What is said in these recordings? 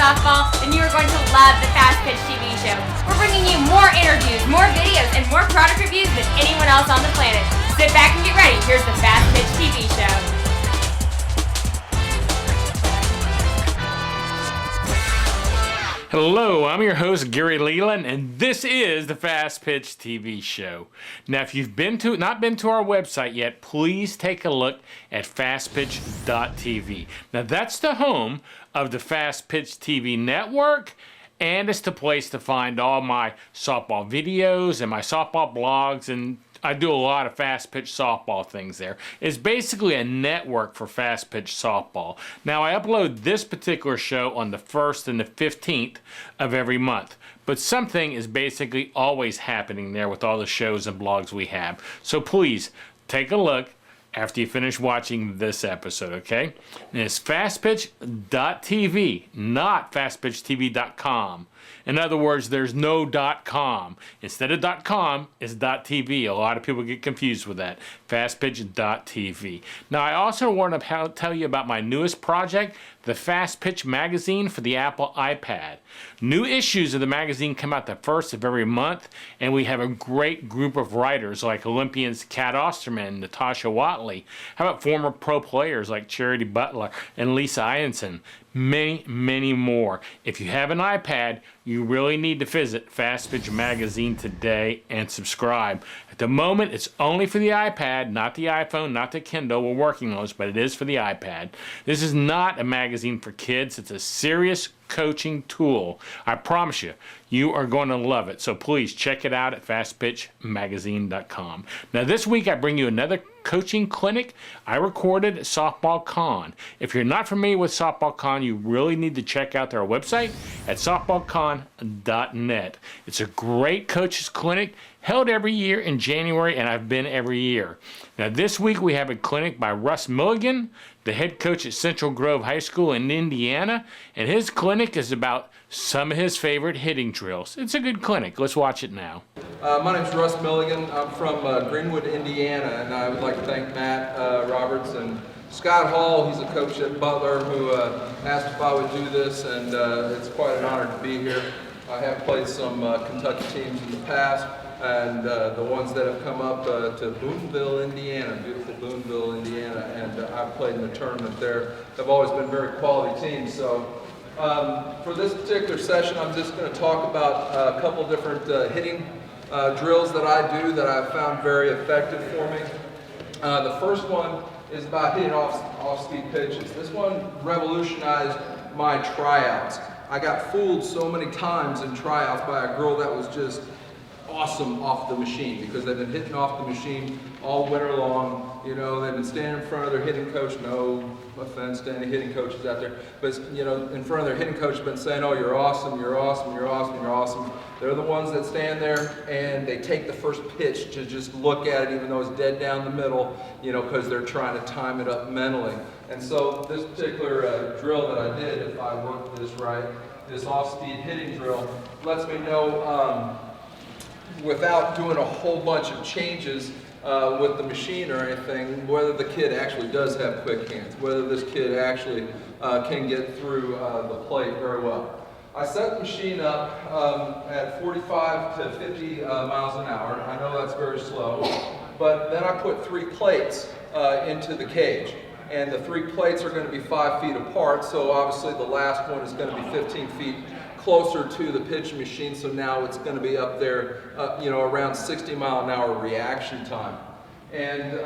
softball, then you are going to love the Fastpitch TV show. We're bringing you more interviews, more videos, and more product reviews than anyone else on the planet. Sit back and get ready. Here's the Fastpitch TV show. Hello, I'm your host, Gary Leland, and this is the Fastpitch TV show. Now, if you've not been to our website yet, please take a look at fastpitch.tv. Now, that's the home of the Fastpitch TV network, and it's the place to find all my softball videos and my softball blogs, and I do a lot of fast pitch softball things there. It's basically a network for fast pitch softball. Now, I upload this particular show on the 1st and the 15th of every month, but something is basically always happening there with all the shows and blogs we have. So please take a look after you finish watching this episode, okay? And it's fastpitch.tv, not fastpitchtv.com. In other words, there's no .com. Instead of .com, it's .tv. A lot of people get confused with that. Fastpitch.tv. Now, I also want to tell you about my newest project, the Fastpitch magazine for the Apple iPad. New issues of the magazine come out the 1st of every month, and we have a great group of writers like Olympians Kat Osterman, Natasha Watley. How about former pro players like Charity Butler and Lisa Ianson? Many, many more. If you have an iPad, you really need to visit Fastpitch magazine today and subscribe. At the moment, it's only for the iPad, not the iPhone, not the Kindle. We're working on this, but it is for the iPad. This is not a magazine for kids. It's a serious coaching tool. I promise you, you are going to love it. So please check it out at fastpitchmagazine.com. Now, this week I bring you another coaching clinic I recorded at Softball Con. If you're not familiar with Softball Con, you really need to check out their website at softballcon.net. It's a great coaches clinic held every year in January, and I've been every year. Now, this week we have a clinic by Russ Milligan, the head coach at Central Grove High School in Indiana, and his clinic is about some of his favorite hitting drills. It's a good clinic. Let's watch it now. My name's Russ Milligan. I'm from Greenwood, Indiana, and I would like to thank Matt Roberts and Scott Hall. He's a coach at Butler who asked if I would do this, and it's quite an honor to be here. I have played some Kentucky teams in the past, and the ones that have come up to Boonville, Indiana, beautiful Boonville, Indiana, and I've played in the tournament there. Have always been very quality teams. So for this particular session, I'm just going to talk about a couple different hitting drills that I do that I've found very effective for me. The first one is about hitting off-speed pitches. This one revolutionized my tryouts. I got fooled so many times in tryouts by a girl that was just awesome off the machine, because they've been hitting off the machine all winter long. You know, they've been standing in front of their hitting coach. No offense to any hitting coaches out there, but you know, in front of their hitting coach, been saying, "Oh, you're awesome, you're awesome, you're awesome, you're awesome." They're the ones that stand there and they take the first pitch to just look at it, even though it's dead down the middle, you know, because they're trying to time it up mentally. And so this particular drill that I did, if I worked this right, this off-speed hitting drill, lets me know without doing a whole bunch of changes with the machine or anything, whether the kid actually does have quick hands, whether this kid actually can get through the plate very well. I set the machine up at 45 to 50 miles an hour. I know that's very slow, but then I put 3 plates into the cage. And the 3 plates are going to be 5 feet apart, so obviously the last one is going to be 15 feet closer to the pitch machine, so now it's going to be up there, you know, around 60 mile an hour reaction time. And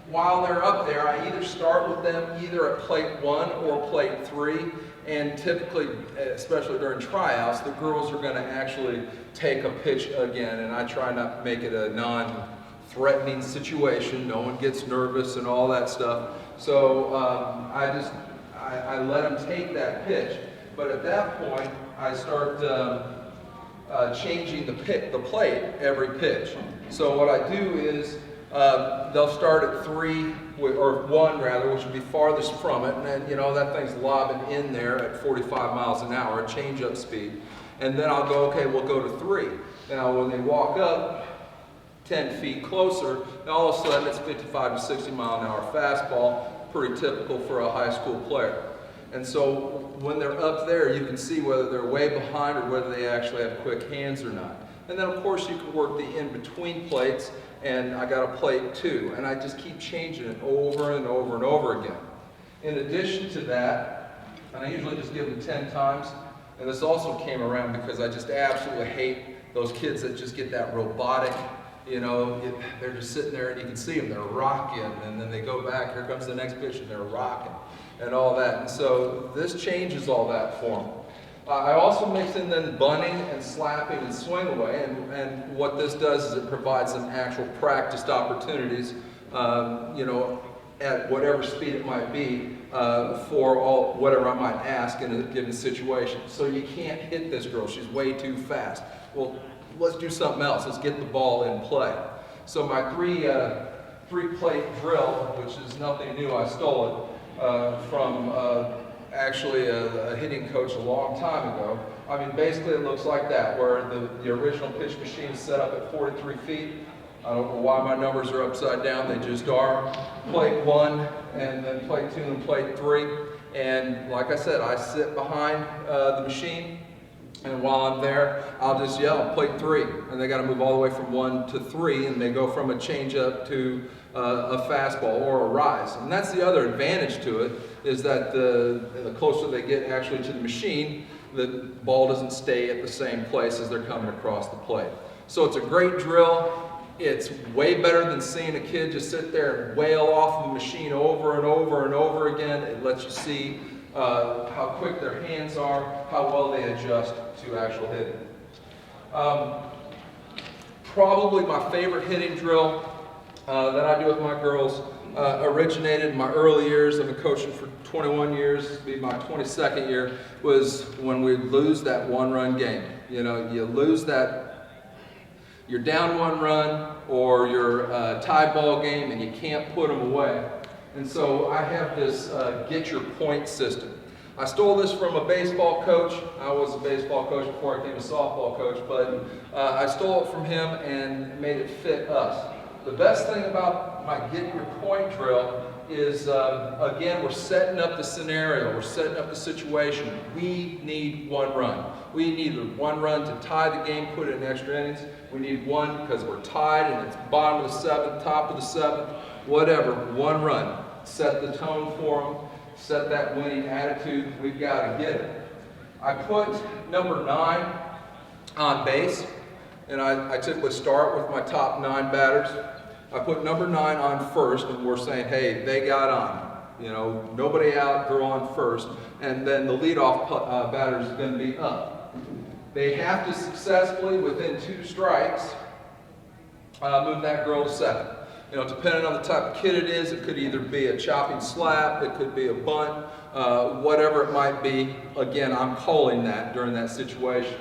while they're up there, I either start with them either at plate 1 or plate 3, and typically, especially during tryouts, the girls are going to actually take a pitch again, and I try not to make it a non-threatening situation. No one gets nervous and all that stuff. So I let them take that pitch. But at that point, I start changing the plate every pitch. So what I do is they'll start at 3, or 1 rather, which would be farthest from it, and then, you know, that thing's lobbing in there at 45 miles an hour, change up speed. And then I'll go, okay, we'll go to 3. Now when they walk up 10 feet closer, and all of a sudden it's 55 to 60 mile an hour fastball, pretty typical for a high school player. And so when they're up there, you can see whether they're way behind or whether they actually have quick hands or not. And then of course you can work the in-between plates, and I got a plate 2, and I just keep changing it over and over and over again. In addition to that, and I usually just give them 10 times, and this also came around because I just absolutely hate those kids that just get that robotic, they're just sitting there and you can see them, they're rocking, and then they go back, here comes the next pitch, and they're rocking, and all that. And so this changes all that for them. I also mix in then bunting and slapping and swing away, and what this does is it provides some actual practiced opportunities, at whatever speed it might be, for whatever I might ask in a given situation. So you can't hit this girl, she's way too fast. Well, let's do something else, let's get the ball in play. So my three-plate drill, which is nothing new, I stole it from actually a hitting coach a long time ago. I mean, basically it looks like that, where the original pitch machine is set up at 43 feet. I don't know why my numbers are upside down, they just are. Plate 1, and then plate 2 and plate 3. And like I said, I sit behind the machine, and while I'm there, I'll just yell, plate 3. And they got to move all the way from 1 to 3, and they go from a changeup to a fastball or a rise. And that's the other advantage to it, is that the closer they get actually to the machine, the ball doesn't stay at the same place as they're coming across the plate. So it's a great drill. It's way better than seeing a kid just sit there and wail off the machine over and over and over again. It lets you see how quick their hands are, how well they adjust to actual hitting. Probably my favorite hitting drill that I do with my girls originated in my early years. I've been coaching for 21 years, this will be my 22nd year, was when we lose that one-run game. You lose that, you're down 1 run or you're a tie ball game and you can't put them away. And so I have this get your point system. I stole this from a baseball coach. I was a baseball coach before I became a softball coach, but I stole it from him and made it fit us. The best thing about my get your point drill is, again, we're setting up the scenario, we're setting up the situation. We need 1 run. We need 1 run to tie the game, put it in extra innings. We need 1 because we're tied and it's bottom of the 7th, top of the 7th, whatever, 1 run. Set the tone for them, set that winning attitude. We've got to get it. I put number 9 on base, and I typically start with my top 9 batters. I put number 9 on first, and we're saying, hey, they got on. Nobody out, girl on first, and then the leadoff batter is going to be up. They have to successfully, within 2 strikes, move that girl to second. Depending on the type of kid it is, it could either be a chopping slap, it could be a bunt, whatever it might be. Again, I'm calling that during that situation.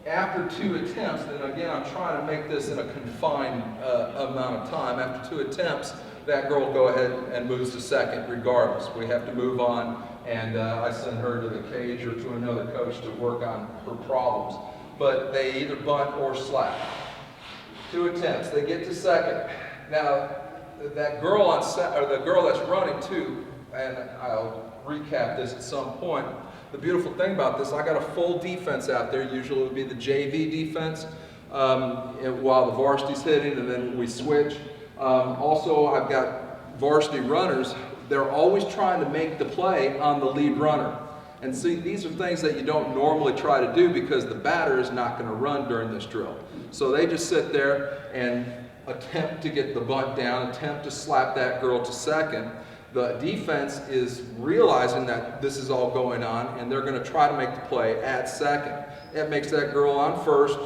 After 2 attempts, and again, I'm trying to make this in a confined amount of time. After 2 attempts, that girl will go ahead and moves to second regardless. We have to move on, and I send her to the cage or to another coach to work on her problems. But they either bunt or slap. 2 attempts, they get to second. Now, that girl or the girl that's running too, and I'll recap this at some point. The beautiful thing about this, I got a full defense out there. Usually it would be the JV defense while the varsity's hitting, and then we switch. Also, I've got varsity runners. They're always trying to make the play on the lead runner. And see, these are things that you don't normally try to do because the batter is not going to run during this drill. So they just sit there and attempt to get the bunt down, attempt to slap that girl to second. The defense is realizing that this is all going on, and they're going to try to make the play at second. It makes that girl on first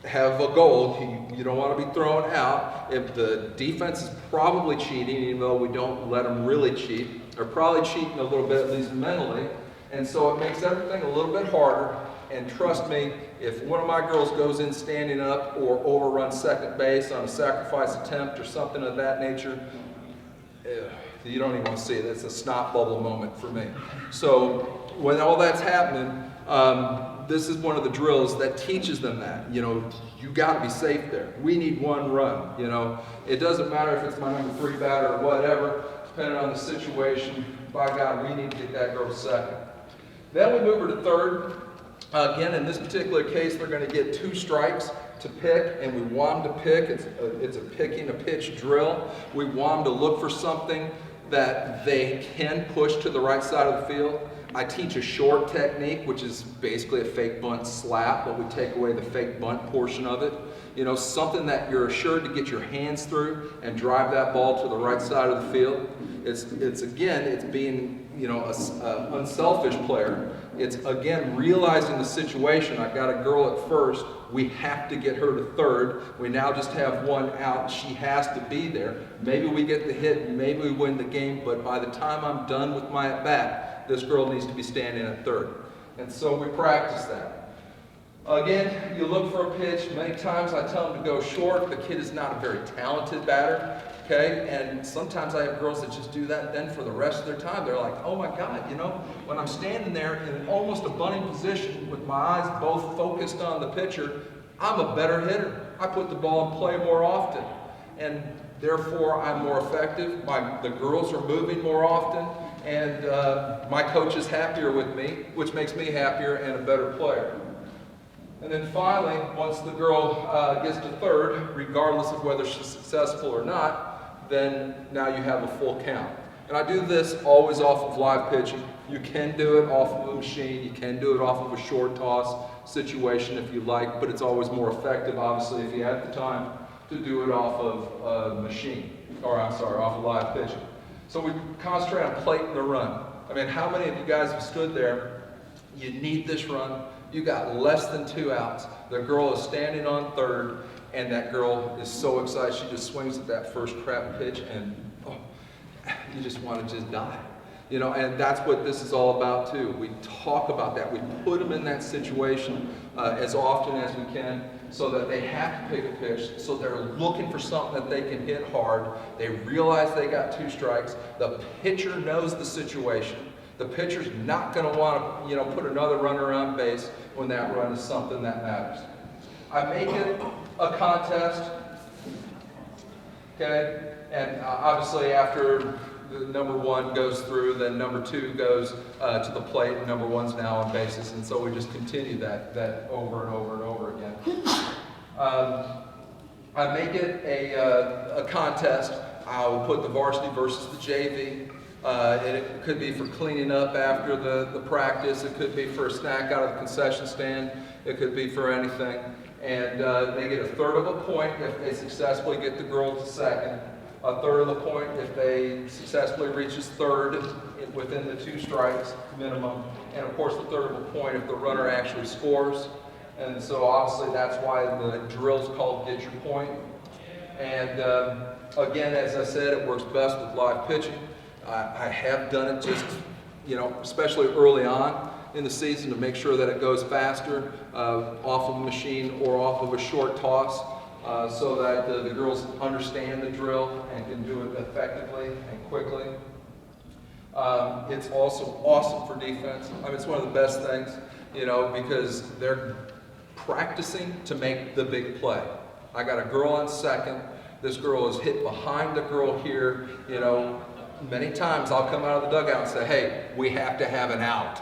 have a goal. You don't want to be thrown out. If the defense is probably cheating, even though we don't let them really cheat, they're probably cheating a little bit, at least mentally. And so it makes everything a little bit harder. And trust me, if one of my girls goes in standing up or overruns second base on a sacrifice attempt or something of that nature, you don't even want to see it. It's a snot bubble moment for me. So when all that's happening, this is one of the drills that teaches them that. You got to be safe there. We need 1 run. It doesn't matter if it's my number 3 batter or whatever, depending on the situation. by God, we need to get that girl to second. Then we move her to third. Again, in this particular case, they're going to get 2 strikes to pick, and we want them to pick. It's a picking a pitch drill. We want them to look for something that they can push to the right side of the field. I teach a short technique, which is basically a fake bunt slap, but we take away the fake bunt portion of it. You know, something that you're assured to get your hands through and drive that ball to the right side of the field. It's being, you know, a unselfish player. It's, again, realizing the situation. I've got a girl at first. We have to get her to third. We now just have 1 out. She has to be there. Maybe we get the hit, maybe we win the game, but by the time I'm done with my at-bat, this girl needs to be standing at third. And so we practice that. Again, you look for a pitch. Many times I tell them to go short. The kid is not a very talented batter. Okay, and sometimes I have girls that just do that, then for the rest of their time, they're like, oh my God, you know, when I'm standing there in almost a bunting position with my eyes both focused on the pitcher, I'm a better hitter. I put the ball in play more often, and therefore I'm more effective. The girls are moving more often, and my coach is happier with me, which makes me happier and a better player. And then finally, once the girl gets to third, regardless of whether she's successful or not, then now you have a full count. And I do this always off of live pitching. You can do it off of a machine. You can do it off of a short toss situation if you like, but it's always more effective, obviously, if you have the time to do it off of a machine, off of live pitching. So we concentrate on plate and the run. I mean, how many of you guys have stood there? You need this run. You got less than 2 outs. The girl is standing on third, and that girl is so excited. She just swings at that first crap pitch, and you just want to just die. You know, and that's what this is all about too. We talk about that. We put them in that situation as often as we can so that they have to pick a pitch, so they're looking for something that they can hit hard. They realize they got 2 strikes. The pitcher knows the situation. The pitcher's not going to want to, you know, put another runner on base when that run is something that matters. I make it a contest, okay? And obviously after the number 1 goes through, then number 2 goes to the plate, and number 1's now on bases, and so we just continue that over and over and over again. I make it a contest. I'll put the varsity versus the JV. And it could be for cleaning up after the practice. It could be for a snack out of the concession stand. It could be for anything. And they get a third of a point if they successfully get the girl to second. A third of the point if they successfully reaches third within the 2 strikes minimum. And of course the third of a point if the runner actually scores. And so obviously that's why the drill is called Get Your Point. And again, as I said, it works best with live pitching. I have done it just, you know, especially early on in the season to make sure that it goes faster off of a machine or off of a short toss so that the girls understand the drill and can do it effectively and quickly. It's also awesome for defense. I mean, it's one of the best things, you know, because they're practicing to make the big play. I got a girl on second. This girl is hit behind the girl here, you know. Many times I'll come out of the dugout and say, hey, we have to have an out,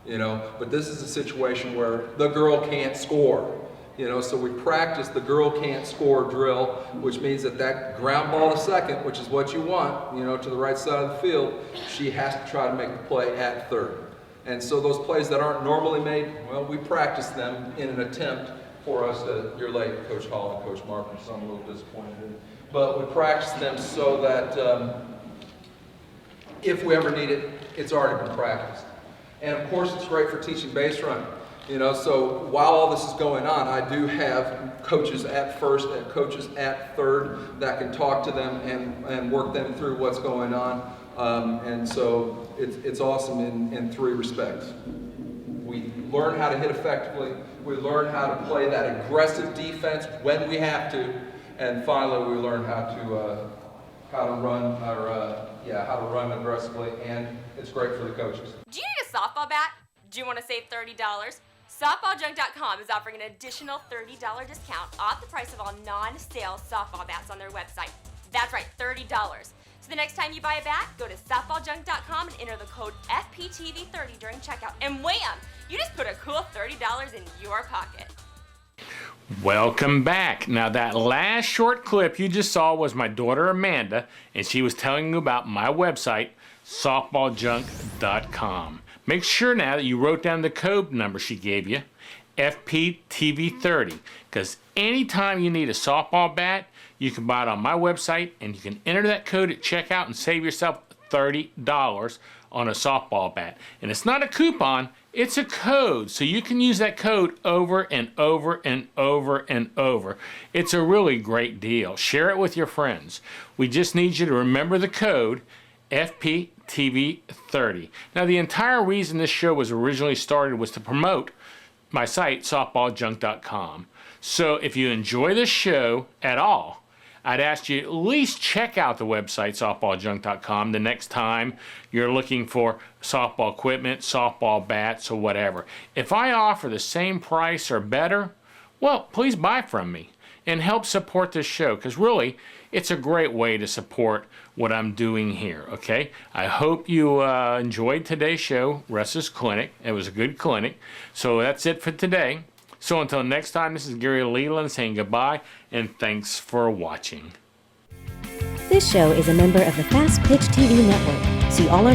you know, but this is a situation where the girl can't score, you know, so we practice the girl can't score drill, which means that ground ball to second, which is what you want, you know, to the right side of the field, she has to try to make the play at third. And so those plays that aren't normally made, well, we practice them in an attempt for us to, you're late, Coach Hall and Coach Martin, so I'm a little disappointed in. But we practice them so that if we ever need it, it's already been practiced. And of course, it's great for teaching base running. You know, so while all this is going on, I do have coaches at first and coaches at third that can talk to them and work them through what's going on. And so it's awesome in 3 respects. We learn how to hit effectively. We learn how to play that aggressive defense when we have to. And finally, we learn how to run aggressively, and it's great for the coaches. Do you need a softball bat? Do you want to save $30? SoftballJunk.com is offering an additional $30 discount off the price of all non-sale softball bats on their website. That's right, $30. So the next time you buy a bat, go to softballjunk.com and enter the code FPTV30 during checkout. And wham! You just put a cool $30 in your pocket. Welcome back. Now that last short clip you just saw was my daughter Amanda, and she was telling you about my website, softballjunk.com. Make sure now that you wrote down the code number she gave you, FPTV30, because anytime you need a softball bat, you can buy it on my website, and you can enter that code at checkout and save yourself $30 on a softball bat. And it's not a coupon, it's a code, so you can use that code over and over and over and over. It's a really great deal. Share it with your friends. We just need you to remember the code, FPTV30. Now, the entire reason this show was originally started was to promote my site, softballjunk.com. So if you enjoy this show at all, I'd ask you at least check out the website, softballjunk.com, the next time you're looking for softball equipment, softball bats, or whatever. If I offer the same price or better, well, please buy from me and help support this show, because really, it's a great way to support what I'm doing here, okay? I hope you enjoyed today's show, Russ's Clinic. It was a good clinic. So that's it for today. So until next time, this is Gary Leland saying goodbye, and thanks for watching. This show is a member of the Fastpitch TV network. See all our